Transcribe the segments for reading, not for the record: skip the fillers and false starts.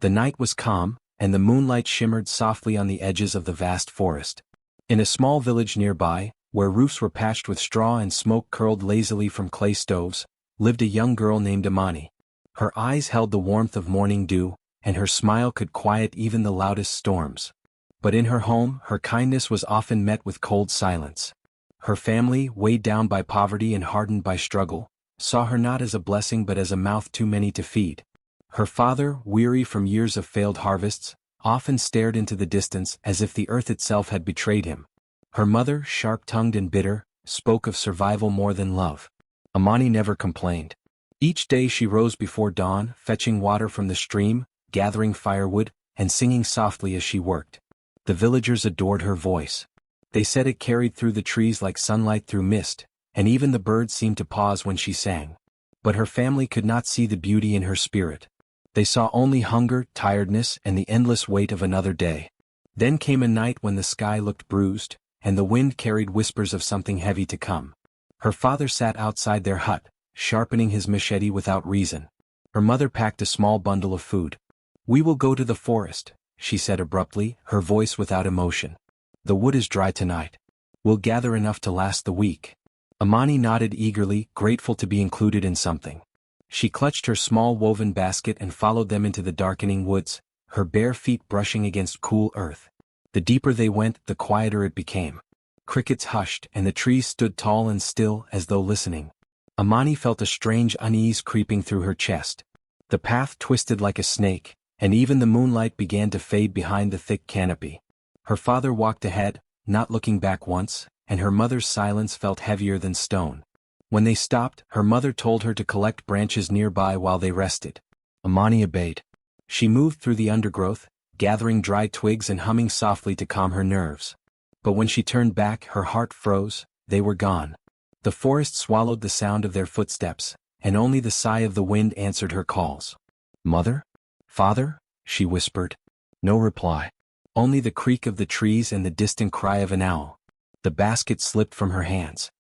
The night was calm, and the moonlight shimmered softly on the edges of the vast forest. In a small village nearby, where roofs were patched with straw and smoke curled lazily from clay stoves, lived a young girl named Amani. Her eyes held the warmth of morning dew, and her smile could quiet even the loudest storms. But in her home, her kindness was often met with cold silence. Her family, weighed down by poverty and hardened by struggle, saw her not as a blessing but as a mouth too many to feed. Her father, weary from years of failed harvests, often stared into the distance as if the earth itself had betrayed him. Her mother, sharp-tongued and bitter, spoke of survival more than love. Amani never complained. Each day she rose before dawn, fetching water from the stream, gathering firewood, and singing softly as she worked. The villagers adored her voice. They said it carried through the trees like sunlight through mist, and even the birds seemed to pause when she sang. But her family could not see the beauty in her spirit. They saw only hunger, tiredness, and the endless weight of another day. Then came a night when the sky looked bruised, and the wind carried whispers of something heavy to come. Her father sat outside their hut, sharpening his machete without reason. Her mother packed a small bundle of food. "We will go to the forest," she said abruptly, her voice without emotion. "The wood is dry tonight. We'll gather enough to last the week." Amani nodded eagerly, grateful to be included in something. She clutched her small woven basket and followed them into the darkening woods, her bare feet brushing against cool earth. The deeper they went, the quieter it became. Crickets hushed, and the trees stood tall and still, as though listening. Amani felt a strange unease creeping through her chest. The path twisted like a snake, and even the moonlight began to fade behind the thick canopy. Her father walked ahead, not looking back once, and her mother's silence felt heavier than stone. When they stopped, her mother told her to collect branches nearby while they rested. Amani obeyed. She moved through the undergrowth, gathering dry twigs and humming softly to calm her nerves. But when she turned back, her heart froze. They were gone. The forest swallowed the sound of their footsteps, and only the sigh of the wind answered her calls. "Mother? Father?" she whispered. No reply. Only the creak of the trees and the distant cry of an owl. The basket slipped from her hands.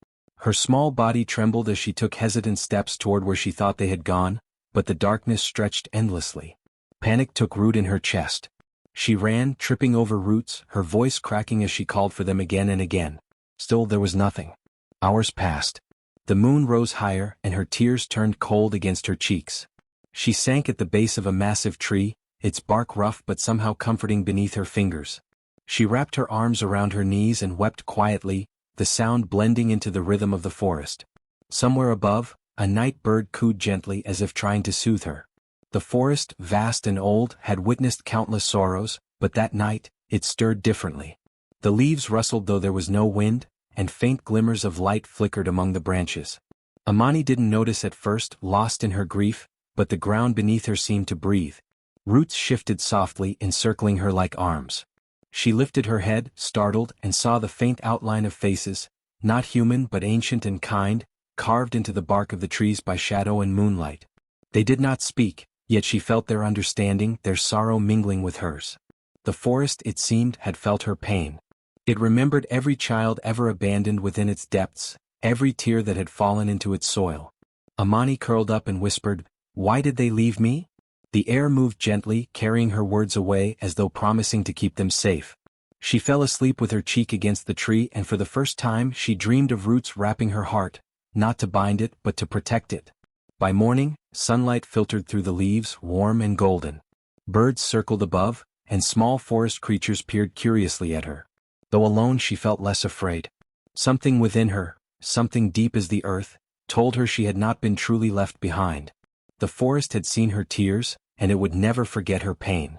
Her small body trembled as she took hesitant steps toward where she thought they had gone, but the darkness stretched endlessly. Panic took root in her chest. She ran, tripping over roots, her voice cracking as she called for them again and again. Still there was nothing. Hours passed. The moon rose higher, and her tears turned cold against her cheeks. She sank at the base of a massive tree, its bark rough but somehow comforting beneath her fingers. She wrapped her arms around her knees and wept quietly, the sound blending into the rhythm of the forest. Somewhere above, a night bird cooed gently as if trying to soothe her. The forest, vast and old, had witnessed countless sorrows, but that night, it stirred differently. The leaves rustled though there was no wind, and faint glimmers of light flickered among the branches. Amani didn't notice at first, lost in her grief, but the ground beneath her seemed to breathe. Roots shifted softly, encircling her like arms. She lifted her head, startled, and saw the faint outline of faces, not human but ancient and kind, carved into the bark of the trees by shadow and moonlight. They did not speak, yet she felt their understanding, their sorrow mingling with hers. The forest, it seemed, had felt her pain. It remembered every child ever abandoned within its depths, every tear that had fallen into its soil. Amani curled up and whispered, "Why did they leave me?" The air moved gently, carrying her words away as though promising to keep them safe. She fell asleep with her cheek against the tree, and for the first time she dreamed of roots wrapping her heart, not to bind it but to protect it. By morning, sunlight filtered through the leaves, warm and golden. Birds circled above, and small forest creatures peered curiously at her. Though alone, she felt less afraid. Something within her, something deep as the earth, told her she had not been truly left behind. The forest had seen her tears, and it would never forget her pain.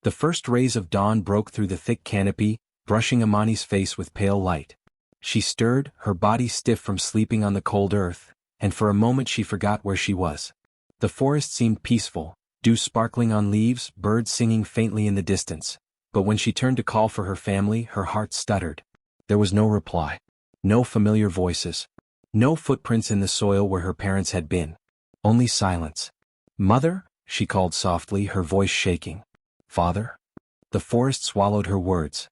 The first rays of dawn broke through the thick canopy, brushing Amani's face with pale light. She stirred, her body stiff from sleeping on the cold earth, and for a moment she forgot where she was. The forest seemed peaceful, dew sparkling on leaves, birds singing faintly in the distance. But when she turned to call for her family, her heart stuttered. There was no reply. No familiar voices. No footprints in the soil where her parents had been. Only silence. "Mother?" she called softly, her voice shaking. "Father?" The forest swallowed her words.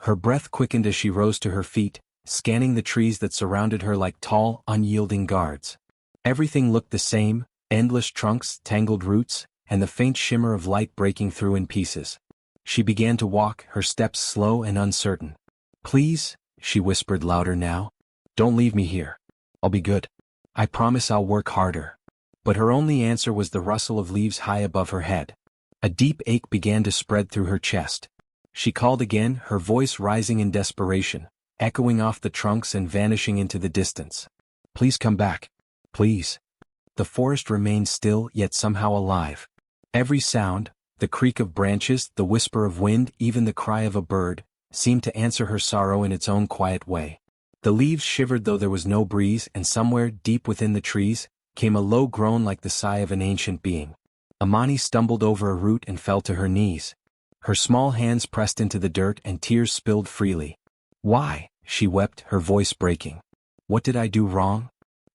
Her breath quickened as she rose to her feet, scanning the trees that surrounded her like tall, unyielding guards. Everything looked the same, endless trunks, tangled roots, and the faint shimmer of light breaking through in pieces. She began to walk, her steps slow and uncertain. "Please," she whispered louder now. "Don't leave me here. I'll be good. I promise I'll work harder." But her only answer was the rustle of leaves high above her head. A deep ache began to spread through her chest. She called again, her voice rising in desperation, echoing off the trunks and vanishing into the distance. "Please come back. Please." The forest remained still, yet somehow alive. Every sound, the creak of branches, the whisper of wind, even the cry of a bird, seemed to answer her sorrow in its own quiet way. The leaves shivered though there was no breeze, and somewhere, deep within the trees, came a low groan like the sigh of an ancient being. Amani stumbled over a root and fell to her knees. Her small hands pressed into the dirt and tears spilled freely. "Why?" she wept, her voice breaking. "What did I do wrong?"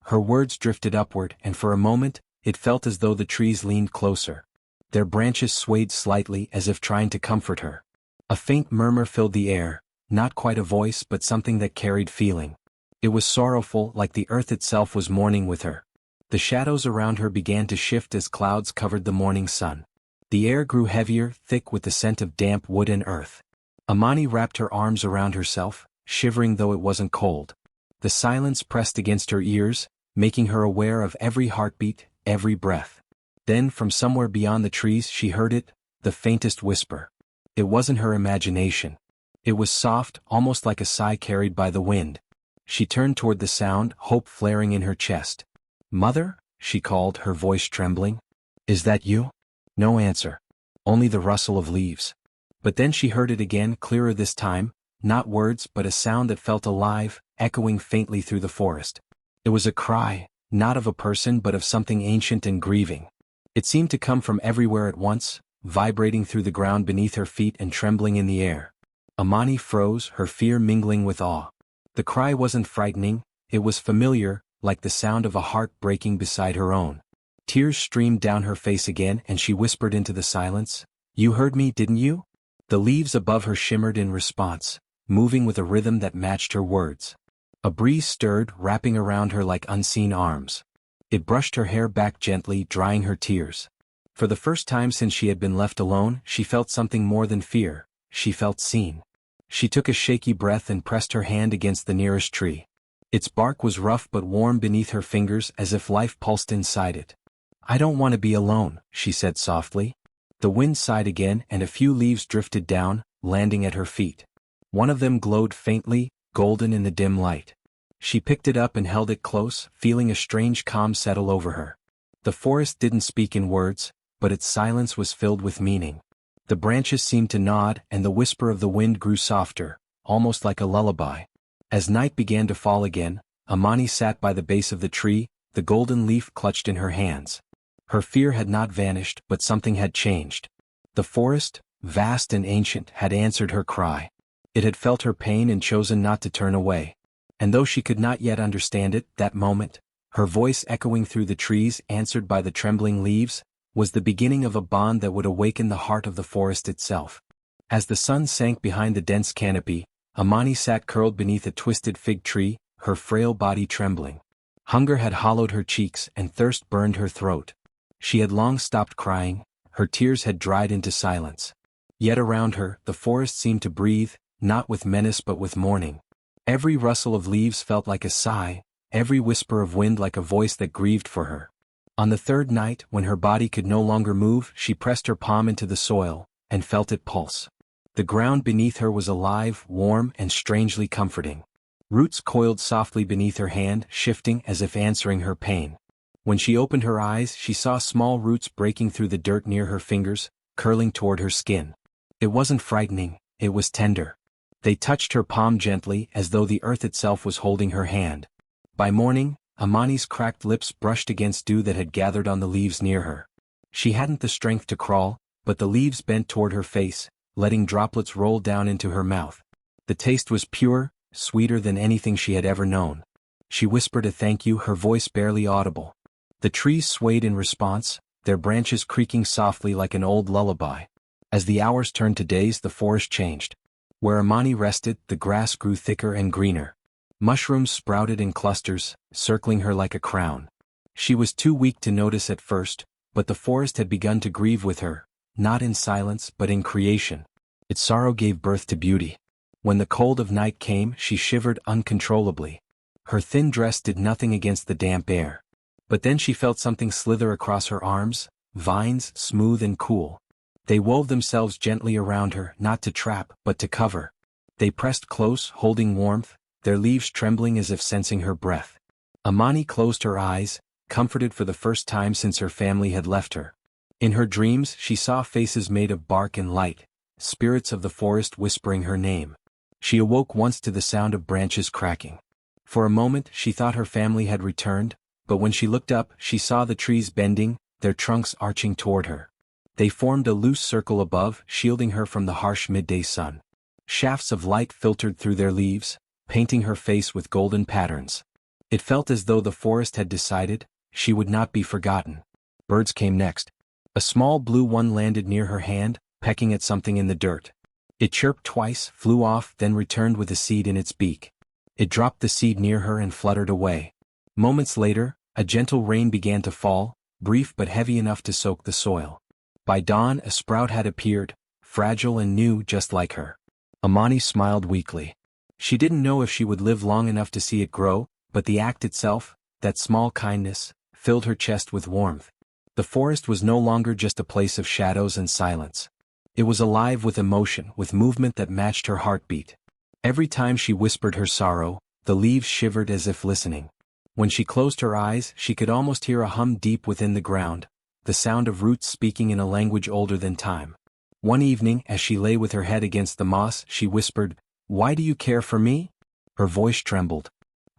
Her words drifted upward, and for a moment, it felt as though the trees leaned closer. Their branches swayed slightly as if trying to comfort her. A faint murmur filled the air, not quite a voice but something that carried feeling. It was sorrowful, like the earth itself was mourning with her. The shadows around her began to shift as clouds covered the morning sun. The air grew heavier, thick with the scent of damp wood and earth. Amani wrapped her arms around herself, shivering though it wasn't cold. The silence pressed against her ears, making her aware of every heartbeat, every breath. Then from somewhere beyond the trees she heard it, the faintest whisper. It wasn't her imagination. It was soft, almost like a sigh carried by the wind. She turned toward the sound, hope flaring in her chest. "Mother?" she called, her voice trembling. "Is that you?" No answer. Only the rustle of leaves. But then she heard it again, clearer this time, not words but a sound that felt alive, echoing faintly through the forest. It was a cry, not of a person but of something ancient and grieving. It seemed to come from everywhere at once, vibrating through the ground beneath her feet and trembling in the air. Amani froze, her fear mingling with awe. The cry wasn't frightening, it was familiar, like the sound of a heart breaking beside her own. Tears streamed down her face again and she whispered into the silence, "You heard me, didn't you?" The leaves above her shimmered in response, moving with a rhythm that matched her words. A breeze stirred, wrapping around her like unseen arms. It brushed her hair back gently, drying her tears. For the first time since she had been left alone, she felt something more than fear. She felt seen. She took a shaky breath and pressed her hand against the nearest tree. Its bark was rough but warm beneath her fingers, as if life pulsed inside it. "I don't want to be alone," she said softly. The wind sighed again and a few leaves drifted down, landing at her feet. One of them glowed faintly, golden in the dim light. She picked it up and held it close, feeling a strange calm settle over her. The forest didn't speak in words, but its silence was filled with meaning. The branches seemed to nod and the whisper of the wind grew softer, almost like a lullaby. As night began to fall again, Amani sat by the base of the tree, the golden leaf clutched in her hands. Her fear had not vanished, but something had changed. The forest, vast and ancient, had answered her cry. It had felt her pain and chosen not to turn away. And though she could not yet understand it, that moment, her voice echoing through the trees, answered by the trembling leaves, was the beginning of a bond that would awaken the heart of the forest itself. As the sun sank behind the dense canopy, Amani sat curled beneath a twisted fig tree, her frail body trembling. Hunger had hollowed her cheeks and thirst burned her throat. She had long stopped crying, her tears had dried into silence. Yet around her, the forest seemed to breathe, not with menace but with mourning. Every rustle of leaves felt like a sigh, every whisper of wind like a voice that grieved for her. On the third night, when her body could no longer move, she pressed her palm into the soil, and felt it pulse. The ground beneath her was alive, warm, and strangely comforting. Roots coiled softly beneath her hand, shifting as if answering her pain. When she opened her eyes, she saw small roots breaking through the dirt near her fingers, curling toward her skin. It wasn't frightening, it was tender. They touched her palm gently, as though the earth itself was holding her hand. By morning, Amani's cracked lips brushed against dew that had gathered on the leaves near her. She hadn't the strength to crawl, but the leaves bent toward her face, letting droplets roll down into her mouth. The taste was pure, sweeter than anything she had ever known. She whispered a thank you, her voice barely audible. The trees swayed in response, their branches creaking softly like an old lullaby. As the hours turned to days, the forest changed. Where Amani rested, the grass grew thicker and greener. Mushrooms sprouted in clusters, circling her like a crown. She was too weak to notice at first, But the forest had begun to grieve with her, not in silence but in creation. Its sorrow gave birth to beauty. When the cold of night came, she shivered uncontrollably. Her thin dress did nothing against the damp air. But then she felt something slither across her arms, vines, smooth and cool. They wove themselves gently around her, not to trap, but to cover. They pressed close, holding warmth, their leaves trembling as if sensing her breath. Amani closed her eyes, comforted for the first time since her family had left her. In her dreams she saw faces made of bark and light, spirits of the forest whispering her name. She awoke once to the sound of branches cracking. For a moment she thought her family had returned, but when she looked up she saw the trees bending, their trunks arching toward her. They formed a loose circle above, shielding her from the harsh midday sun. Shafts of light filtered through their leaves, painting her face with golden patterns. It felt as though the forest had decided she would not be forgotten. Birds came next. A small blue one landed near her hand, pecking at something in the dirt. It chirped twice, flew off, then returned with a seed in its beak. It dropped the seed near her and fluttered away. Moments later, a gentle rain began to fall, brief but heavy enough to soak the soil. By dawn a sprout had appeared, fragile and new just like her. Amani smiled weakly. She didn't know if she would live long enough to see it grow, but the act itself, that small kindness, filled her chest with warmth. The forest was no longer just a place of shadows and silence. It was alive with emotion, with movement that matched her heartbeat. Every time she whispered her sorrow, the leaves shivered as if listening. When she closed her eyes, she could almost hear a hum deep within the ground, the sound of roots speaking in a language older than time. One evening, as she lay with her head against the moss, she whispered, "Why do you care for me?" Her voice trembled.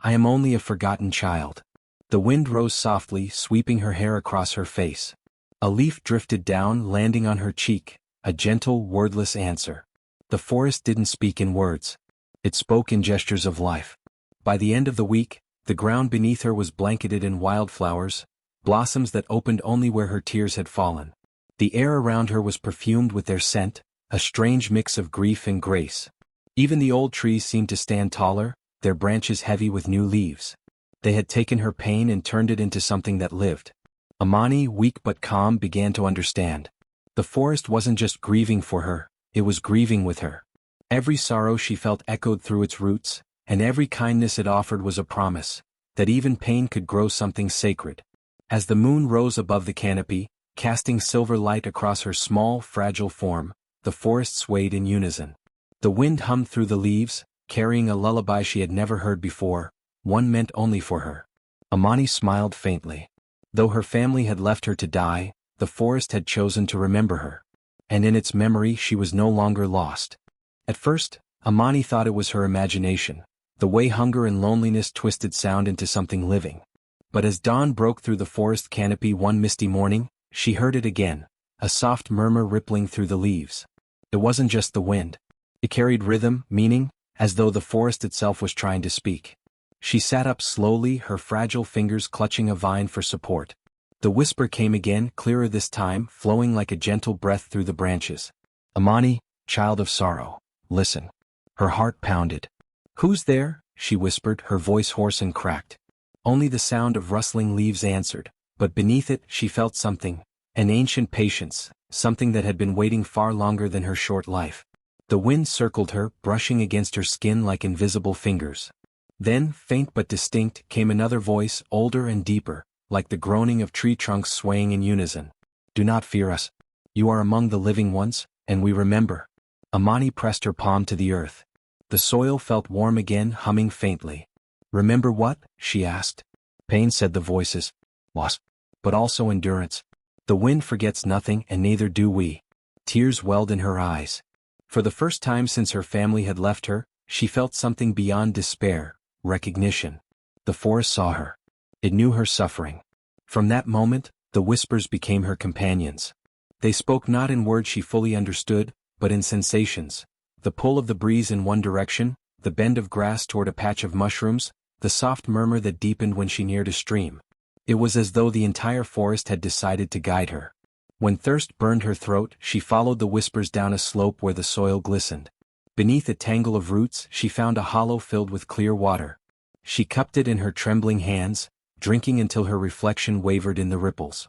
"I am only a forgotten child." The wind rose softly, sweeping her hair across her face. A leaf drifted down, landing on her cheek, a gentle, wordless answer. The forest didn't speak in words. It spoke in gestures of life. By the end of the week, the ground beneath her was blanketed in wildflowers, blossoms that opened only where her tears had fallen. The air around her was perfumed with their scent, a strange mix of grief and grace. Even the old trees seemed to stand taller, their branches heavy with new leaves. They had taken her pain and turned it into something that lived. Amani, weak but calm, began to understand. The forest wasn't just grieving for her, it was grieving with her. Every sorrow she felt echoed through its roots, and every kindness it offered was a promise that even pain could grow something sacred. As the moon rose above the canopy, casting silver light across her small, fragile form, the forest swayed in unison. The wind hummed through the leaves, carrying a lullaby she had never heard before, one meant only for her. Amani smiled faintly. Though her family had left her to die, the forest had chosen to remember her. And in its memory she was no longer lost. At first, Amani thought it was her imagination, the way hunger and loneliness twisted sound into something living. But as dawn broke through the forest canopy one misty morning, she heard it again, a soft murmur rippling through the leaves. It wasn't just the wind. It carried rhythm, meaning, as though the forest itself was trying to speak. She sat up slowly, her fragile fingers clutching a vine for support. The whisper came again, clearer this time, flowing like a gentle breath through the branches. "Amani, child of sorrow, listen." Her heart pounded. "Who's there?" she whispered, her voice hoarse and cracked. Only the sound of rustling leaves answered, but beneath it she felt something, an ancient patience, something that had been waiting far longer than her short life. The wind circled her, brushing against her skin like invisible fingers. Then, faint but distinct, came another voice, older and deeper, like the groaning of tree trunks swaying in unison. "Do not fear us. You are among the living ones, and we remember." Amani pressed her palm to the earth. The soil felt warm again, humming faintly. "Remember what?" she asked. "Pain," said the voices. "Loss. But also endurance. The wind forgets nothing, and neither do we." Tears welled in her eyes. For the first time since her family had left her, she felt something beyond despair, recognition. The forest saw her. It knew her suffering. From that moment, the whispers became her companions. They spoke not in words she fully understood, but in sensations. The pull of the breeze in one direction, the bend of grass toward a patch of mushrooms, the soft murmur that deepened when she neared a stream. It was as though the entire forest had decided to guide her. When thirst burned her throat, she followed the whispers down a slope where the soil glistened. Beneath a tangle of roots, she found a hollow filled with clear water. She cupped it in her trembling hands, drinking until her reflection wavered in the ripples.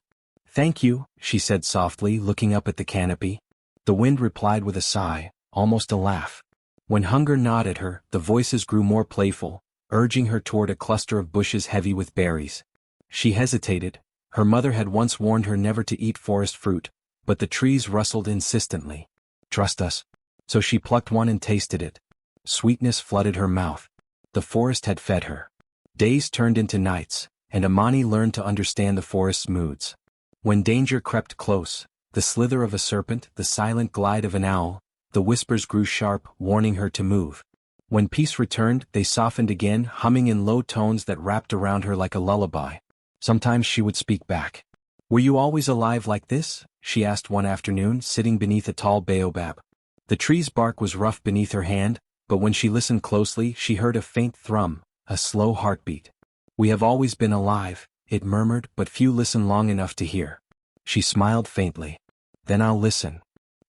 "Thank you," she said softly, looking up at the canopy. The wind replied with a sigh, almost a laugh. When hunger gnawed at her, the voices grew more playful, urging her toward a cluster of bushes heavy with berries. She hesitated. Her mother had once warned her never to eat forest fruit, but the trees rustled insistently. "Trust us." So she plucked one and tasted it. Sweetness flooded her mouth. The forest had fed her. Days turned into nights, and Amani learned to understand the forest's moods. When danger crept close, the slither of a serpent, the silent glide of an owl, the whispers grew sharp, warning her to move. When peace returned, they softened again, humming in low tones that wrapped around her like a lullaby. Sometimes she would speak back. "Were you always alive like this?" she asked one afternoon, sitting beneath a tall baobab. The tree's bark was rough beneath her hand, but when she listened closely, she heard a faint thrum, a slow heartbeat. "We have always been alive," it murmured, "but few listen long enough to hear." She smiled faintly. "Then I'll listen."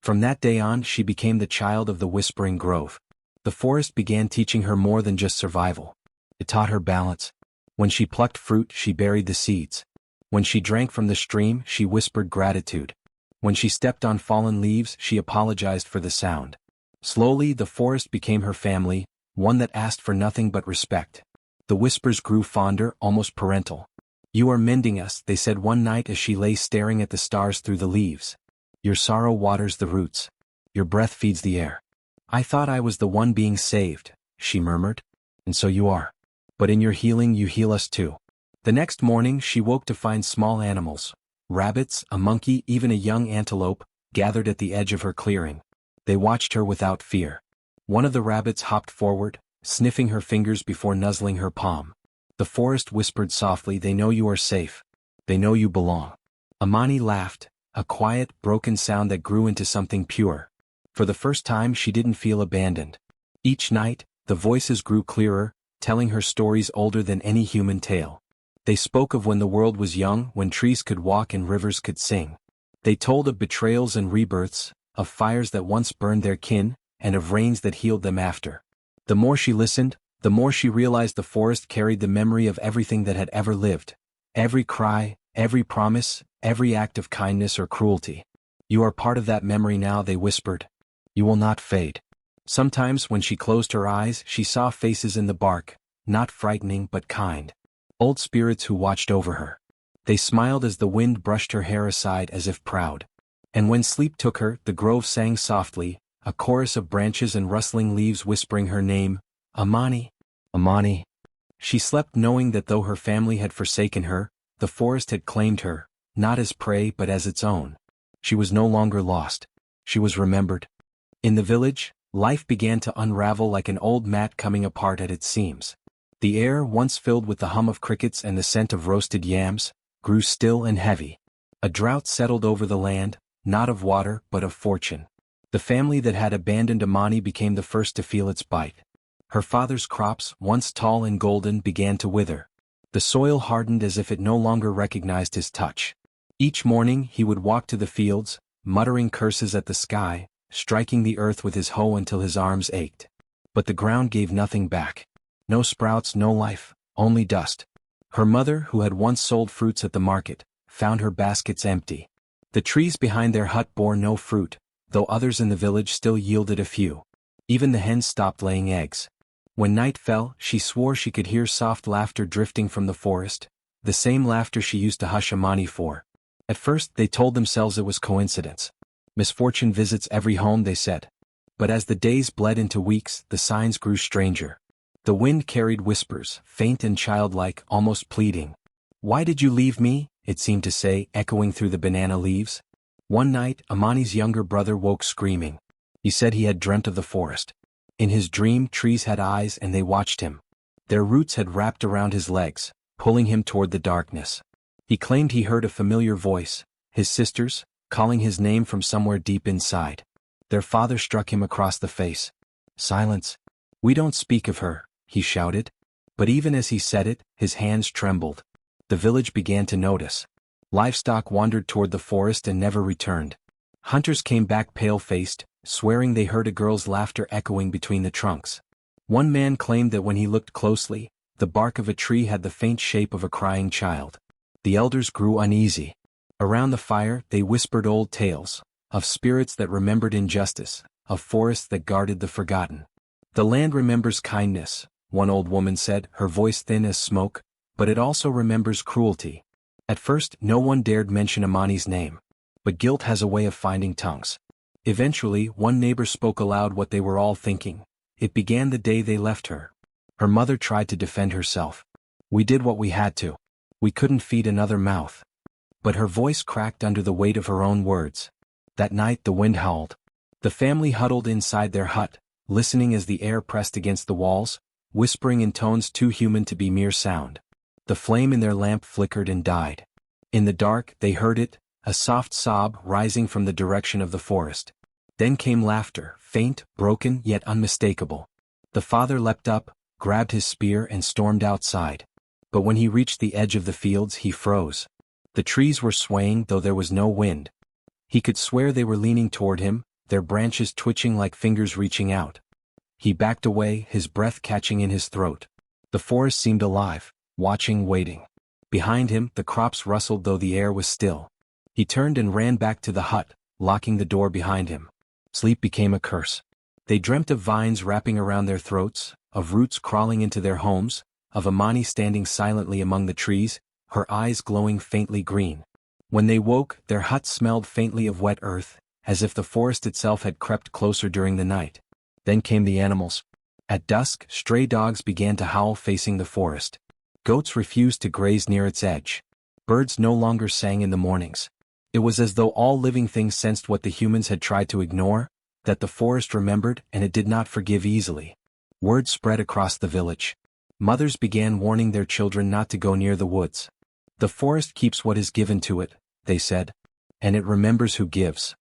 From that day on, she became the child of the Whispering Grove. The forest began teaching her more than just survival. It taught her balance. When she plucked fruit, she buried the seeds. When she drank from the stream, she whispered gratitude. When she stepped on fallen leaves, she apologized for the sound. Slowly, the forest became her family, one that asked for nothing but respect. The whispers grew fonder, almost parental. "You are mending us," they said one night as she lay staring at the stars through the leaves. "Your sorrow waters the roots. Your breath feeds the air." "I thought I was the one being saved," she murmured. "And so you are. But in your healing you heal us too." The next morning she woke to find small animals, rabbits, a monkey, even a young antelope, gathered at the edge of her clearing. They watched her without fear. One of the rabbits hopped forward, sniffing her fingers before nuzzling her palm. The forest whispered softly, "They know you are safe. They know you belong." Amani laughed, a quiet, broken sound that grew into something pure. For the first time she didn't feel abandoned. Each night, the voices grew clearer, telling her stories older than any human tale. They spoke of when the world was young, when trees could walk and rivers could sing. They told of betrayals and rebirths, of fires that once burned their kin, and of rains that healed them after. The more she listened, the more she realized the forest carried the memory of everything that had ever lived. Every cry, every promise, every act of kindness or cruelty. "You are part of that memory now," they whispered. "You will not fade." Sometimes when she closed her eyes, she saw faces in the bark, not frightening but kind. Old spirits who watched over her. They smiled as the wind brushed her hair aside as if proud. And when sleep took her, the grove sang softly, a chorus of branches and rustling leaves whispering her name, "Amani, Amani." She slept knowing that though her family had forsaken her, the forest had claimed her, not as prey but as its own. She was no longer lost. She was remembered. In the village, life began to unravel like an old mat coming apart at its seams. The air, once filled with the hum of crickets and the scent of roasted yams, grew still and heavy. A drought settled over the land, not of water but of fortune. The family that had abandoned Amani became the first to feel its bite. Her father's crops, once tall and golden, began to wither. The soil hardened as if it no longer recognized his touch. Each morning he would walk to the fields, muttering curses at the sky, striking the earth with his hoe until his arms ached. But the ground gave nothing back. No sprouts, no life, only dust. Her mother, who had once sold fruits at the market, found her baskets empty. The trees behind their hut bore no fruit, though others in the village still yielded a few. Even the hens stopped laying eggs. When night fell, she swore she could hear soft laughter drifting from the forest, the same laughter she used to hush Amani for. At first they told themselves it was coincidence. Misfortune visits every home, they said. But as the days bled into weeks, the signs grew stranger. The wind carried whispers, faint and childlike, almost pleading. "Why did you leave me?" it seemed to say, echoing through the banana leaves. One night, Amani's younger brother woke screaming. He said he had dreamt of the forest. In his dream, trees had eyes and they watched him. Their roots had wrapped around his legs, pulling him toward the darkness. He claimed he heard a familiar voice, his sister's, calling his name from somewhere deep inside. Their father struck him across the face. "Silence. We don't speak of her," he shouted. But even as he said it, his hands trembled. The village began to notice. Livestock wandered toward the forest and never returned. Hunters came back pale-faced, swearing they heard a girl's laughter echoing between the trunks. One man claimed that when he looked closely, the bark of a tree had the faint shape of a crying child. The elders grew uneasy. Around the fire they whispered old tales, of spirits that remembered injustice, of forests that guarded the forgotten. The land remembers kindness, one old woman said, her voice thin as smoke, but it also remembers cruelty. At first no one dared mention Amani's name. But guilt has a way of finding tongues. Eventually one neighbor spoke aloud what they were all thinking. It began the day they left her. Her mother tried to defend herself. We did what we had to. We couldn't feed another mouth. But her voice cracked under the weight of her own words. That night the wind howled. The family huddled inside their hut, listening as the air pressed against the walls, whispering in tones too human to be mere sound. The flame in their lamp flickered and died. In the dark they heard it, a soft sob rising from the direction of the forest. Then came laughter, faint, broken, yet unmistakable. The father leapt up, grabbed his spear and stormed outside. But when he reached the edge of the fields he froze. The trees were swaying though there was no wind. He could swear they were leaning toward him, their branches twitching like fingers reaching out. He backed away, his breath catching in his throat. The forest seemed alive, watching, waiting. Behind him the crops rustled though the air was still. He turned and ran back to the hut, locking the door behind him. Sleep became a curse. They dreamt of vines wrapping around their throats, of roots crawling into their homes, of Amani standing silently among the trees, her eyes glowing faintly green. When they woke, their hut smelled faintly of wet earth, as if the forest itself had crept closer during the night. Then came the animals. At dusk, stray dogs began to howl facing the forest. Goats refused to graze near its edge. Birds no longer sang in the mornings. It was as though all living things sensed what the humans had tried to ignore, that the forest remembered and it did not forgive easily. Word spread across the village. Mothers began warning their children not to go near the woods. The forest keeps what is given to it, they said. And it remembers who gives.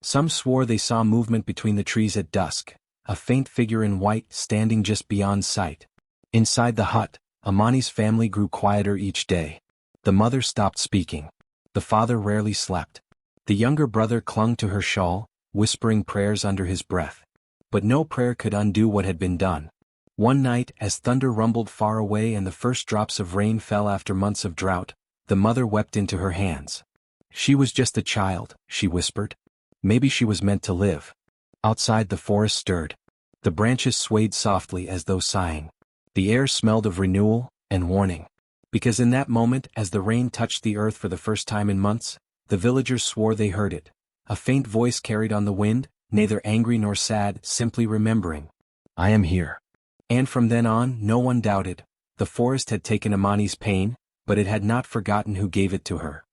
Some swore they saw movement between the trees at dusk, a faint figure in white standing just beyond sight. Inside the hut, Amani's family grew quieter each day. The mother stopped speaking. The father rarely slept. The younger brother clung to her shawl, whispering prayers under his breath. But no prayer could undo what had been done. One night, as thunder rumbled far away and the first drops of rain fell after months of drought, the mother wept into her hands. She was just a child, she whispered. Maybe she was meant to live. Outside the forest stirred. The branches swayed softly as though sighing. The air smelled of renewal and warning. Because in that moment, as the rain touched the earth for the first time in months, the villagers swore they heard it. A faint voice carried on the wind, neither angry nor sad, simply remembering. I am here. And from then on, no one doubted. The forest had taken Amani's pain, but it had not forgotten who gave it to her.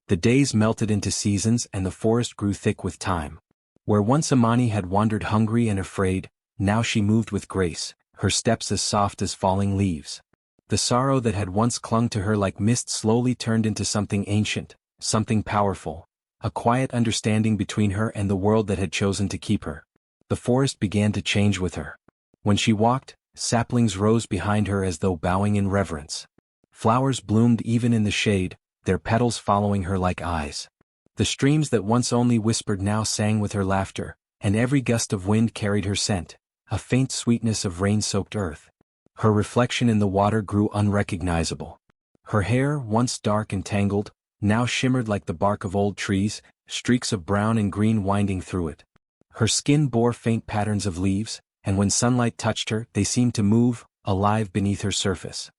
The days melted into seasons and the forest grew thick with time. Where once Amani had wandered hungry and afraid, now she moved with grace, her steps as soft as falling leaves. The sorrow that had once clung to her like mist slowly turned into something ancient, something powerful, a quiet understanding between her and the world that had chosen to keep her. The forest began to change with her. When she walked, saplings rose behind her as though bowing in reverence. Flowers bloomed even in the shade, their petals following her like eyes. The streams that once only whispered now sang with her laughter, and every gust of wind carried her scent, a faint sweetness of rain-soaked earth. Her reflection in the water grew unrecognizable. Her hair, once dark and tangled, now shimmered like the bark of old trees, streaks of brown and green winding through it. Her skin bore faint patterns of leaves, and when sunlight touched her, they seemed to move, alive beneath her surface.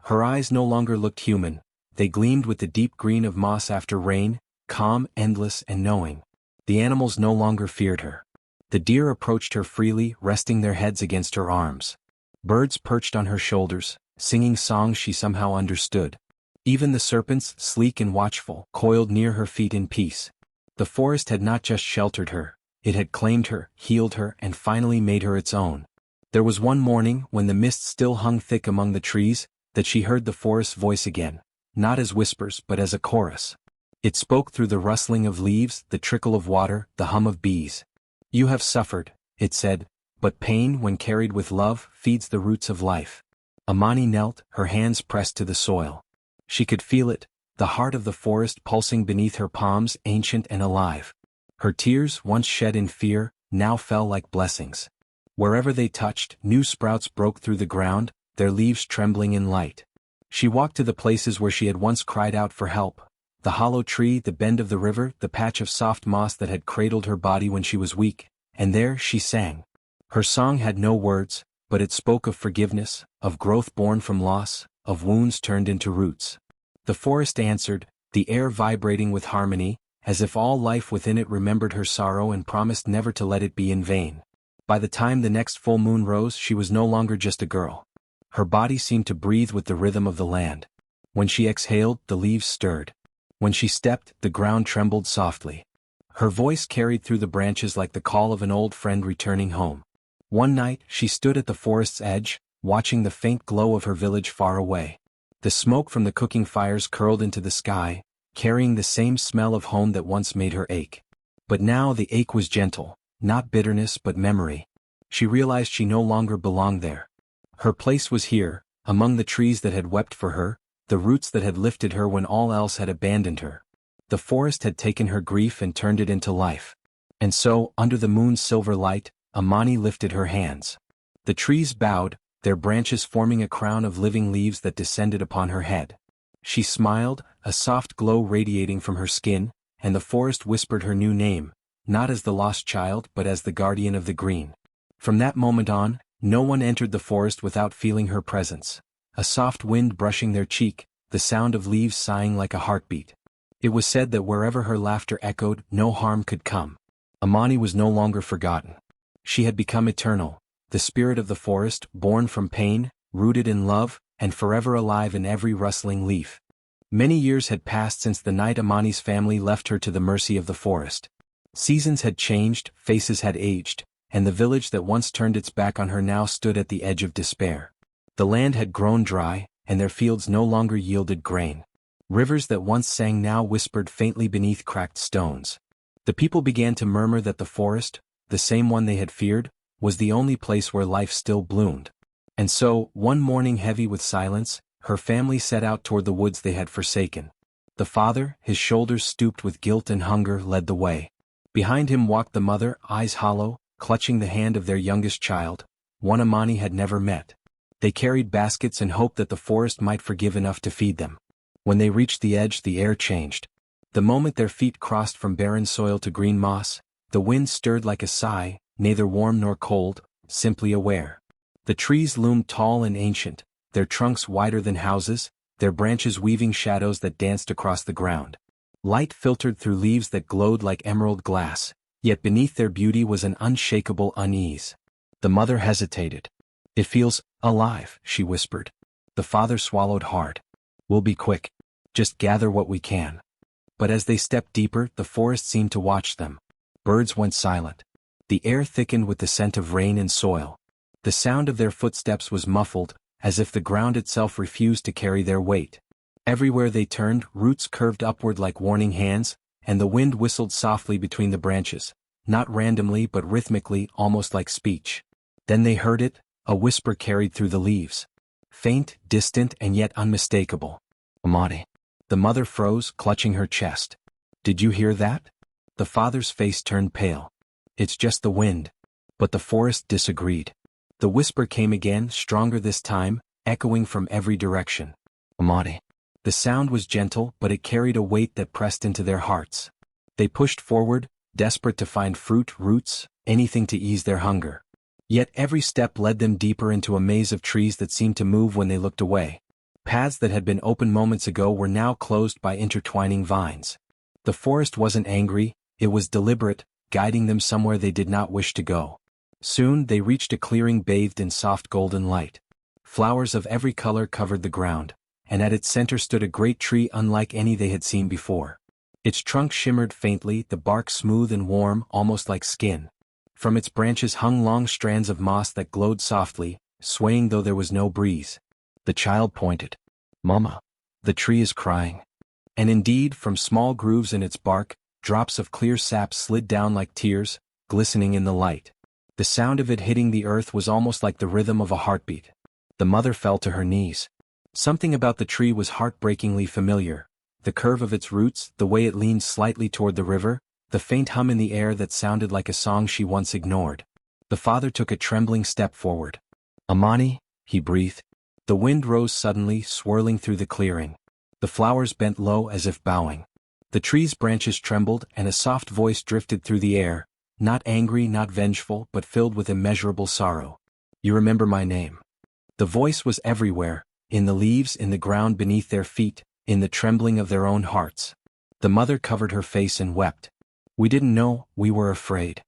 Her eyes no longer looked human. They gleamed with the deep green of moss after rain, calm, endless, and knowing. The animals no longer feared her. The deer approached her freely, resting their heads against her arms. Birds perched on her shoulders, singing songs she somehow understood. Even the serpents, sleek and watchful, coiled near her feet in peace. The forest had not just sheltered her, it had claimed her, healed her, and finally made her its own. There was one morning, when the mist still hung thick among the trees, that she heard the forest's voice again, not as whispers but as a chorus. It spoke through the rustling of leaves, the trickle of water, the hum of bees. You have suffered, it said, but pain, when carried with love, feeds the roots of life. Amani knelt, her hands pressed to the soil. She could feel it, the heart of the forest pulsing beneath her palms, ancient and alive. Her tears, once shed in fear, now fell like blessings. Wherever they touched, new sprouts broke through the ground, their leaves trembling in light. She walked to the places where she had once cried out for help, The hollow tree, the bend of the river, the patch of soft moss that had cradled her body when she was weak, and there she sang. Her song had no words, but it spoke of forgiveness, of growth born from loss, of wounds turned into roots. The forest answered, the air vibrating with harmony, as if all life within it remembered her sorrow and promised never to let it be in vain. By the time the next full moon rose, she was no longer just a girl. Her body seemed to breathe with the rhythm of the land. When she exhaled, the leaves stirred. When she stepped, the ground trembled softly. Her voice carried through the branches like the call of an old friend returning home. One night, she stood at the forest's edge, watching the faint glow of her village far away. The smoke from the cooking fires curled into the sky, carrying the same smell of home that once made her ache. But now the ache was gentle, not bitterness but memory. She realized she no longer belonged there. Her place was here, among the trees that had wept for her, the roots that had lifted her when all else had abandoned her. The forest had taken her grief and turned it into life. And so, under the moon's silver light, Amani lifted her hands. The trees bowed, their branches forming a crown of living leaves that descended upon her head. She smiled, a soft glow radiating from her skin, and the forest whispered her new name, not as the lost child but as the guardian of the green. From that moment on, no one entered the forest without feeling her presence. A soft wind brushing their cheek, the sound of leaves sighing like a heartbeat. It was said that wherever her laughter echoed, no harm could come. Amani was no longer forgotten. She had become eternal, the spirit of the forest, born from pain, rooted in love, and forever alive in every rustling leaf. Many years had passed since the night Amani's family left her to the mercy of the forest. Seasons had changed, faces had aged, and the village that once turned its back on her now stood at the edge of despair. The land had grown dry, and their fields no longer yielded grain. Rivers that once sang now whispered faintly beneath cracked stones. The people began to murmur that the forest, the same one they had feared, was the only place where life still bloomed. And so, one morning heavy with silence, her family set out toward the woods they had forsaken. The father, his shoulders stooped with guilt and hunger, led the way. Behind him walked the mother, eyes hollow, clutching the hand of their youngest child, one Amani had never met. They carried baskets and hoped that the forest might forgive enough to feed them. When they reached the edge, the air changed. The moment their feet crossed from barren soil to green moss, the wind stirred like a sigh, neither warm nor cold, simply aware. The trees loomed tall and ancient, their trunks wider than houses, their branches weaving shadows that danced across the ground. Light filtered through leaves that glowed like emerald glass, yet beneath their beauty was an unshakable unease. The mother hesitated. "It feels alive," she whispered. The father swallowed hard. "We'll be quick. Just gather what we can." But as they stepped deeper, the forest seemed to watch them. Birds went silent. The air thickened with the scent of rain and soil. The sound of their footsteps was muffled, as if the ground itself refused to carry their weight. Everywhere they turned, roots curved upward like warning hands, and the wind whistled softly between the branches, not randomly but rhythmically, almost like speech. Then they heard it, a whisper carried through the leaves. Faint, distant, and yet unmistakable. "Amani." The mother froze, clutching her chest. "Did you hear that?" The father's face turned pale. "It's just the wind." But the forest disagreed. The whisper came again, stronger this time, echoing from every direction. "Amani." The sound was gentle, but it carried a weight that pressed into their hearts. They pushed forward, desperate to find fruit, roots, anything to ease their hunger. Yet every step led them deeper into a maze of trees that seemed to move when they looked away. Paths that had been open moments ago were now closed by intertwining vines. The forest wasn't angry, it was deliberate, guiding them somewhere they did not wish to go. Soon they reached a clearing bathed in soft golden light. Flowers of every color covered the ground, and at its center stood a great tree unlike any they had seen before. Its trunk shimmered faintly, the bark smooth and warm, almost like skin. From its branches hung long strands of moss that glowed softly, swaying though there was no breeze. The child pointed. "Mama, the tree is crying." And indeed, from small grooves in its bark, drops of clear sap slid down like tears, glistening in the light. The sound of it hitting the earth was almost like the rhythm of a heartbeat. The mother fell to her knees. Something about the tree was heartbreakingly familiar. The curve of its roots, the way it leaned slightly toward the river, the faint hum in the air that sounded like a song she once ignored. The father took a trembling step forward. "Amani," he breathed. The wind rose suddenly, swirling through the clearing. The flowers bent low as if bowing. The tree's branches trembled and a soft voice drifted through the air, not angry, not vengeful, but filled with immeasurable sorrow. You remember my name. The voice was everywhere, in the leaves, in the ground beneath their feet, in the trembling of their own hearts. The mother covered her face and wept. We didn't know, we were afraid.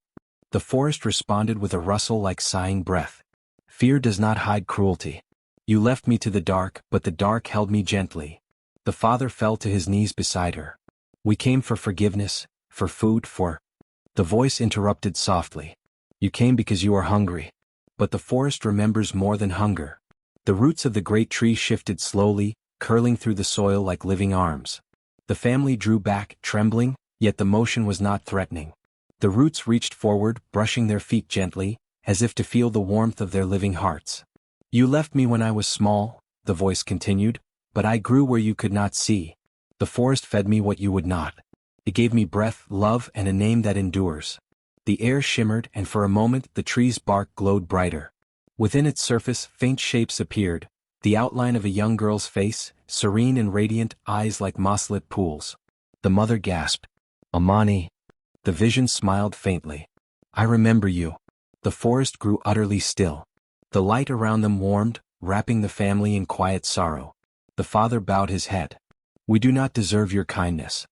The forest responded with a rustle like sighing breath. Fear does not hide cruelty. You left me to the dark, but the dark held me gently. The father fell to his knees beside her. We came for forgiveness, for food, for... The voice interrupted softly. You came because you are hungry. But the forest remembers more than hunger. The roots of the great tree shifted slowly, curling through the soil like living arms. The family drew back, trembling, yet the motion was not threatening. The roots reached forward, brushing their feet gently, as if to feel the warmth of their living hearts. You left me when I was small, the voice continued, but I grew where you could not see. The forest fed me what you would not. It gave me breath, love, and a name that endures. The air shimmered, and for a moment the tree's bark glowed brighter. Within its surface, faint shapes appeared, the outline of a young girl's face, serene and radiant, eyes like moss-lit pools. The mother gasped. Amani. The vision smiled faintly. I remember you. The forest grew utterly still. The light around them warmed, wrapping the family in quiet sorrow. The father bowed his head. We do not deserve your kindness.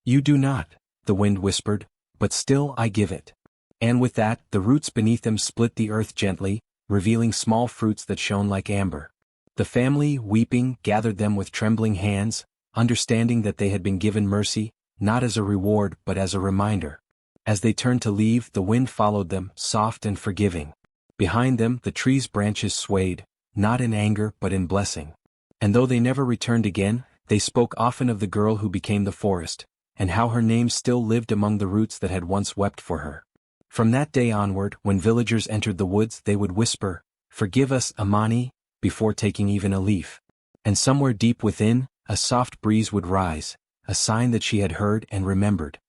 You do not, the wind whispered, but still I give it. And with that, the roots beneath them split the earth gently, revealing small fruits that shone like amber. The family, weeping, gathered them with trembling hands, understanding that they had been given mercy, not as a reward but as a reminder. As they turned to leave, the wind followed them, soft and forgiving. Behind them, the tree's branches swayed, not in anger but in blessing. And though they never returned again, they spoke often of the girl who became the forest, and how her name still lived among the roots that had once wept for her. From that day onward, when villagers entered the woods, they would whisper, "Forgive us, Amani," before taking even a leaf. And somewhere deep within, a soft breeze would rise, a sign that she had heard and remembered.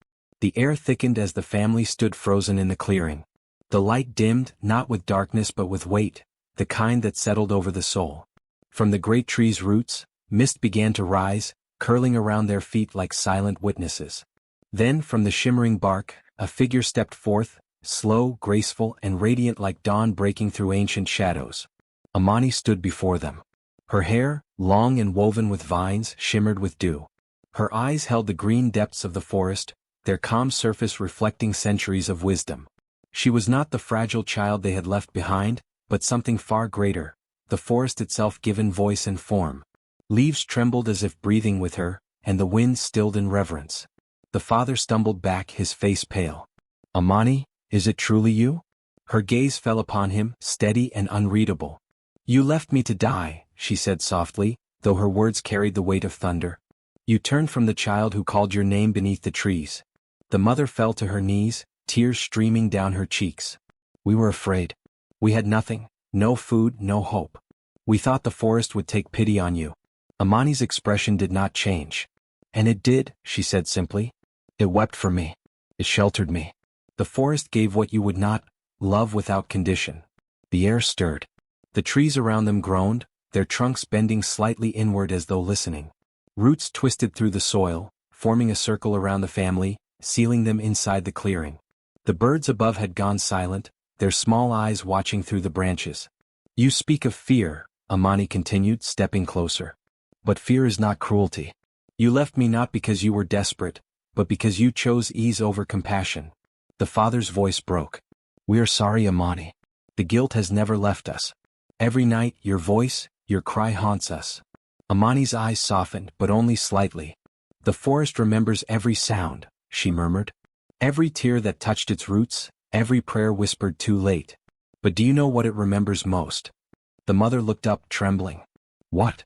The air thickened as the family stood frozen in the clearing. The light dimmed, not with darkness but with weight, the kind that settled over the soul. From the great tree's roots, mist began to rise, curling around their feet like silent witnesses. Then, from the shimmering bark, a figure stepped forth, slow, graceful, and radiant like dawn breaking through ancient shadows. Amani stood before them. Her hair, long and woven with vines, shimmered with dew. Her eyes held the green depths of the forest, their calm surface reflecting centuries of wisdom. She was not the fragile child they had left behind, but something far greater, the forest itself given voice and form. Leaves trembled as if breathing with her, and the wind stilled in reverence. The father stumbled back, his face pale. Amani, is it truly you? Her gaze fell upon him, steady and unreadable. You left me to die, she said softly, though her words carried the weight of thunder. You turned from the child who called your name beneath the trees. The mother fell to her knees, tears streaming down her cheeks. We were afraid. We had nothing, no food, no hope. We thought the forest would take pity on you. Amani's expression did not change. And it did, she said simply. It wept for me. It sheltered me. The forest gave what you would not, love without condition. The air stirred. The trees around them groaned, their trunks bending slightly inward as though listening. Roots twisted through the soil, forming a circle around the family, sealing them inside the clearing. The birds above had gone silent, their small eyes watching through the branches. You speak of fear, Amani continued, stepping closer. But fear is not cruelty. You left me not because you were desperate, but because you chose ease over compassion. The father's voice broke. We are sorry, Amani. The guilt has never left us. Every night, your voice, your cry haunts us. Amani's eyes softened, but only slightly. The forest remembers every sound, she murmured. Every tear that touched its roots, every prayer whispered too late. But do you know what it remembers most? The mother looked up, trembling. What?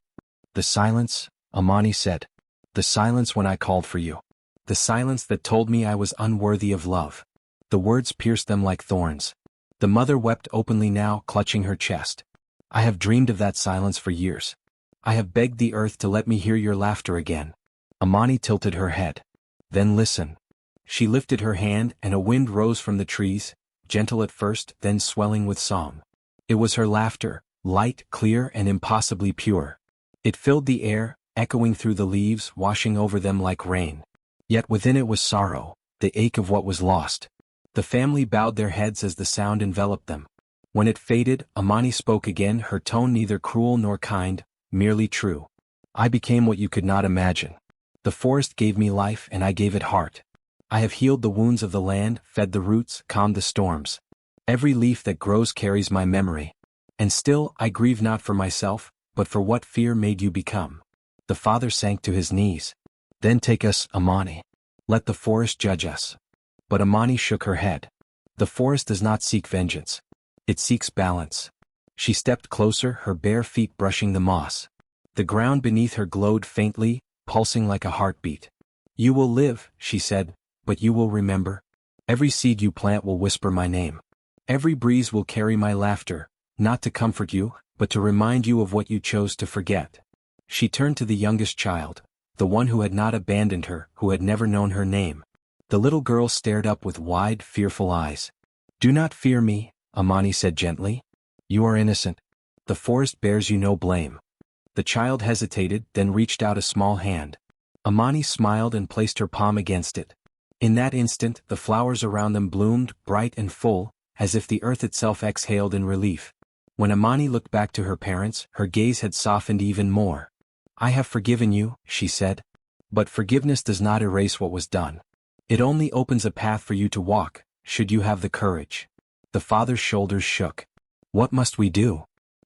The silence, Amani said. The silence when I called for you. The silence that told me I was unworthy of love. The words pierced them like thorns. The mother wept openly now, clutching her chest. I have dreamed of that silence for years. I have begged the earth to let me hear your laughter again. Amani tilted her head. Then listen. She lifted her hand and a wind rose from the trees, gentle at first, then swelling with song. It was her laughter, light, clear, and impossibly pure. It filled the air, echoing through the leaves, washing over them like rain. Yet within it was sorrow, the ache of what was lost. The family bowed their heads as the sound enveloped them. When it faded, Amani spoke again, her tone neither cruel nor kind, merely true. I became what you could not imagine. The forest gave me life and I gave it heart. I have healed the wounds of the land, fed the roots, calmed the storms. Every leaf that grows carries my memory. And still, I grieve not for myself, but for what fear made you become. The father sank to his knees. Then take us, Amani. Let the forest judge us. But Amani shook her head. The forest does not seek vengeance. It seeks balance. She stepped closer, her bare feet brushing the moss. The ground beneath her glowed faintly, pulsing like a heartbeat. You will live, she said, but you will remember. Every seed you plant will whisper my name. Every breeze will carry my laughter, not to comfort you, but to remind you of what you chose to forget. She turned to the youngest child, the one who had not abandoned her, who had never known her name. The little girl stared up with wide, fearful eyes. Do not fear me, Amani said gently. You are innocent. The forest bears you no blame. The child hesitated, then reached out a small hand. Amani smiled and placed her palm against it. In that instant, the flowers around them bloomed, bright and full, as if the earth itself exhaled in relief. When Amani looked back to her parents, her gaze had softened even more. I have forgiven you, she said. But forgiveness does not erase what was done. It only opens a path for you to walk, should you have the courage. The father's shoulders shook. What must we do?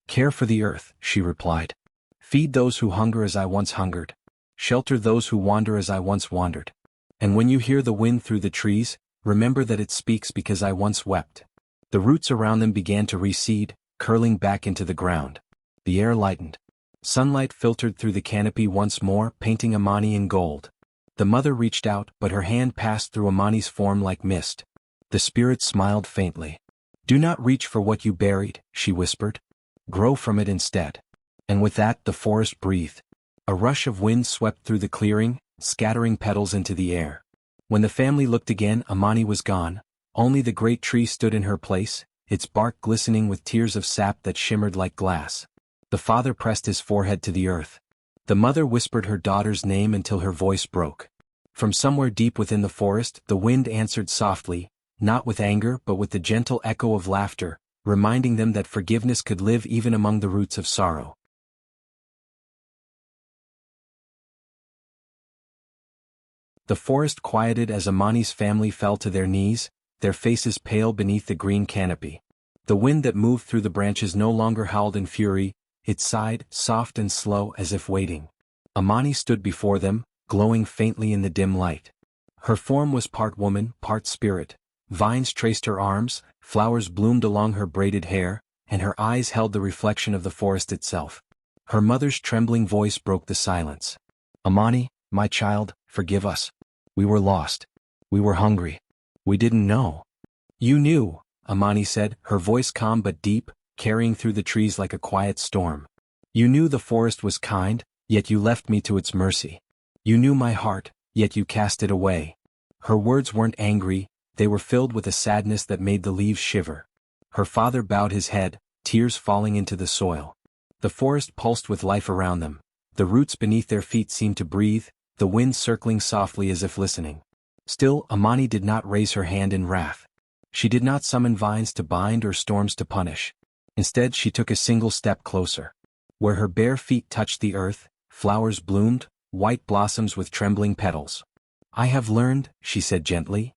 Care for the earth, she replied. Feed those who hunger as I once hungered. Shelter those who wander as I once wandered. And when you hear the wind through the trees, remember that it speaks because I once wept. The roots around them began to reseed, curling back into the ground. The air lightened. Sunlight filtered through the canopy once more, painting Amani in gold. The mother reached out, but her hand passed through Amani's form like mist. The spirit smiled faintly. Do not reach for what you buried, she whispered. Grow from it instead. And with that, the forest breathed. A rush of wind swept through the clearing, scattering petals into the air. When the family looked again, Amani was gone. Only the great tree stood in her place, its bark glistening with tears of sap that shimmered like glass. The father pressed his forehead to the earth. The mother whispered her daughter's name until her voice broke. From somewhere deep within the forest, the wind answered softly, not with anger but with the gentle echo of laughter, reminding them that forgiveness could live even among the roots of sorrow. The forest quieted as Amani's family fell to their knees, their faces pale beneath the green canopy. The wind that moved through the branches no longer howled in fury, it sighed, soft and slow as if waiting. Amani stood before them, glowing faintly in the dim light. Her form was part woman, part spirit. Vines traced her arms, flowers bloomed along her braided hair, and her eyes held the reflection of the forest itself. Her mother's trembling voice broke the silence. Amani, my child, forgive us. We were lost. We were hungry. We didn't know. You knew, Amani said, her voice calm but deep, carrying through the trees like a quiet storm. You knew the forest was kind, yet you left me to its mercy. You knew my heart, yet you cast it away. Her words weren't angry, they were filled with a sadness that made the leaves shiver. Her father bowed his head, tears falling into the soil. The forest pulsed with life around them. The roots beneath their feet seemed to breathe, the wind circling softly as if listening. Still, Amani did not raise her hand in wrath. She did not summon vines to bind or storms to punish. Instead, she took a single step closer. Where her bare feet touched the earth, flowers bloomed, white blossoms with trembling petals. I have learned, she said gently.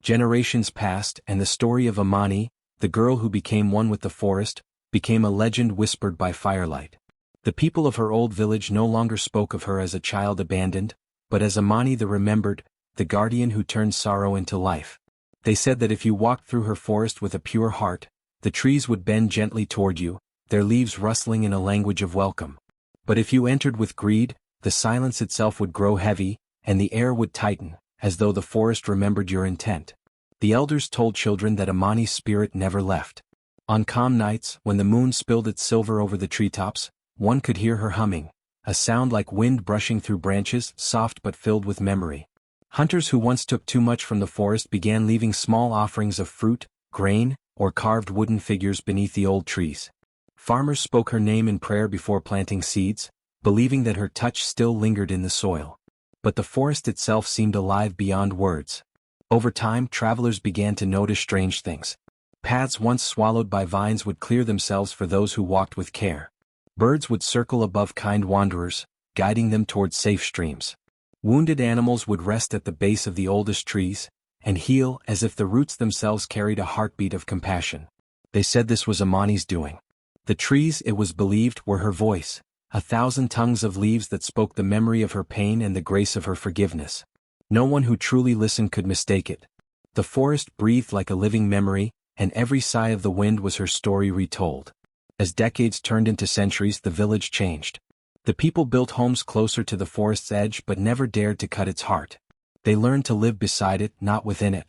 Generations passed, and the story of Amani, the girl who became one with the forest, became a legend whispered by firelight. The people of her old village no longer spoke of her as a child abandoned, but as Amani the remembered, the guardian who turned sorrow into life. They said that if you walked through her forest with a pure heart, the trees would bend gently toward you, their leaves rustling in a language of welcome. But if you entered with greed, the silence itself would grow heavy, and the air would tighten, as though the forest remembered your intent. The elders told children that Amani's spirit never left. On calm nights, when the moon spilled its silver over the treetops, one could hear her humming, a sound like wind brushing through branches, soft but filled with memory. Hunters who once took too much from the forest began leaving small offerings of fruit, grain, or carved wooden figures beneath the old trees. Farmers spoke her name in prayer before planting seeds, believing that her touch still lingered in the soil. But the forest itself seemed alive beyond words. Over time, travelers began to notice strange things. Paths once swallowed by vines would clear themselves for those who walked with care. Birds would circle above kind wanderers, guiding them toward safe streams. Wounded animals would rest at the base of the oldest trees, and heal as if the roots themselves carried a heartbeat of compassion. They said this was Amani's doing. The trees, it was believed, were her voice, 1,000 tongues of leaves that spoke the memory of her pain and the grace of her forgiveness. No one who truly listened could mistake it. The forest breathed like a living memory, and every sigh of the wind was her story retold. As decades turned into centuries, the village changed. The people built homes closer to the forest's edge but never dared to cut its heart. They learned to live beside it, not within it.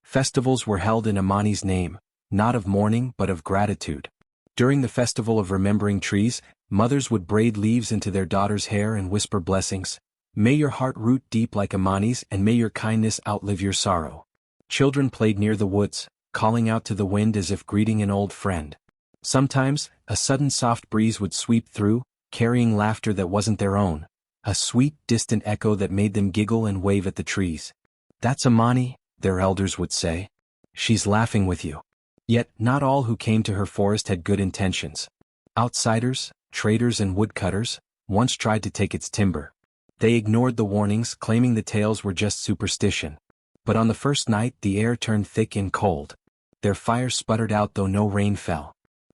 Festivals were held in Amani's name, not of mourning but of gratitude. During the festival of remembering trees, mothers would braid leaves into their daughters' hair and whisper blessings. May your heart root deep like Amani's, and may your kindness outlive your sorrow. Children played near the woods, calling out to the wind as if greeting an old friend. Sometimes, a sudden soft breeze would sweep through, carrying laughter that wasn't their own, a sweet, distant echo that made them giggle and wave at the trees. That's Amani, their elders would say. She's laughing with you. Yet, not all who came to her forest had good intentions. Outsiders, traders and woodcutters, once tried to take its timber. They ignored the warnings, claiming the tales were just superstition. But on the first night the air turned thick and cold. Their fire sputtered out though no rain fell.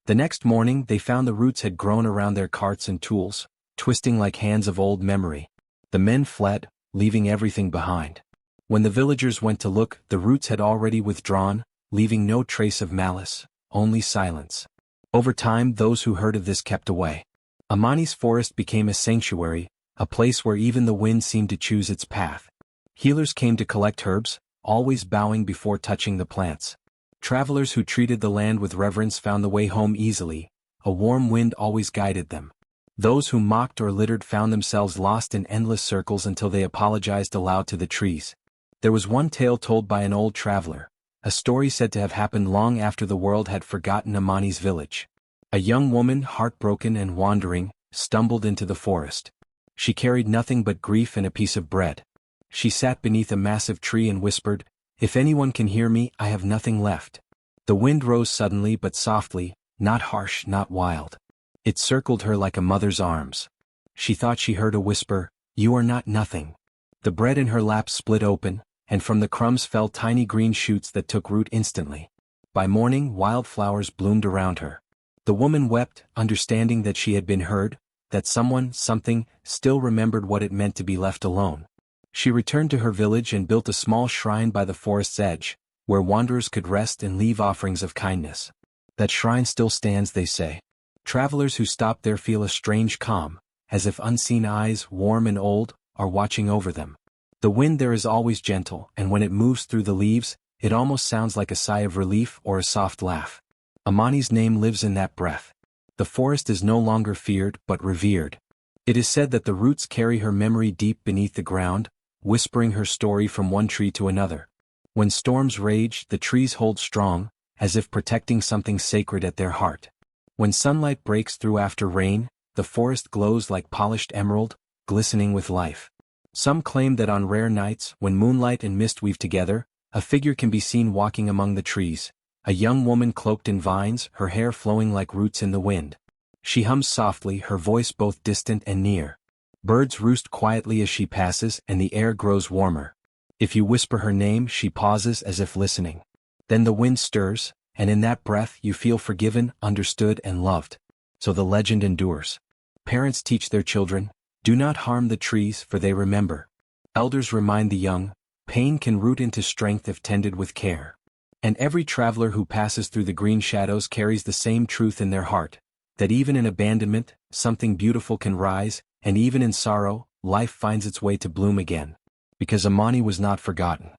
The next morning they found the roots had grown around their carts and tools, twisting like hands of old memory. The men fled, leaving everything behind. When the villagers went to look, the roots had already withdrawn, leaving no trace of malice, only silence. Over time those who heard of this kept away. Amani's forest became a sanctuary, a place where even the wind seemed to choose its path. Healers came to collect herbs, always bowing before touching the plants. Travelers who treated the land with reverence found the way home easily, a warm wind always guided them. Those who mocked or littered found themselves lost in endless circles until they apologized aloud to the trees. There was one tale told by an old traveler, a story said to have happened long after the world had forgotten Amani's village. A young woman, heartbroken and wandering, stumbled into the forest. She carried nothing but grief and a piece of bread. She sat beneath a massive tree and whispered, "If anyone can hear me, I have nothing left." The wind rose suddenly but softly, not harsh, not wild. It circled her like a mother's arms. She thought she heard a whisper, "You are not nothing." The bread in her lap split open, and from the crumbs fell tiny green shoots that took root instantly. By morning, wildflowers bloomed around her. The woman wept, understanding that she had been heard, that someone, something, still remembered what it meant to be left alone. She returned to her village and built a small shrine by the forest's edge, where wanderers could rest and leave offerings of kindness. That shrine still stands, they say. Travelers who stop there feel a strange calm, as if unseen eyes, warm and old, are watching over them. The wind there is always gentle, and when it moves through the leaves, it almost sounds like a sigh of relief or a soft laugh. Amani's name lives in that breath. The forest is no longer feared but revered. It is said that the roots carry her memory deep beneath the ground, whispering her story from one tree to another. When storms rage, the trees hold strong, as if protecting something sacred at their heart. When sunlight breaks through after rain, the forest glows like polished emerald, glistening with life. Some claim that on rare nights, when moonlight and mist weave together, a figure can be seen walking among the trees, a young woman cloaked in vines, her hair flowing like roots in the wind. She hums softly, her voice both distant and near. Birds roost quietly as she passes, and the air grows warmer. If you whisper her name, she pauses as if listening. Then the wind stirs, and in that breath you feel forgiven, understood and loved. So the legend endures. Parents teach their children, do not harm the trees for they remember. Elders remind the young, pain can root into strength if tended with care. And every traveler who passes through the green shadows carries the same truth in their heart, that even in abandonment, something beautiful can rise, and even in sorrow, life finds its way to bloom again. Because Amani was not forgotten.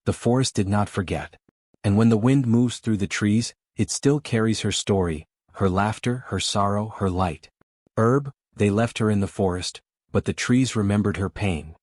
The forest did not forget. And when the wind moves through the trees, it still carries her story, her laughter, her sorrow, her light. Herb, they left her in the forest, but the trees remembered her pain,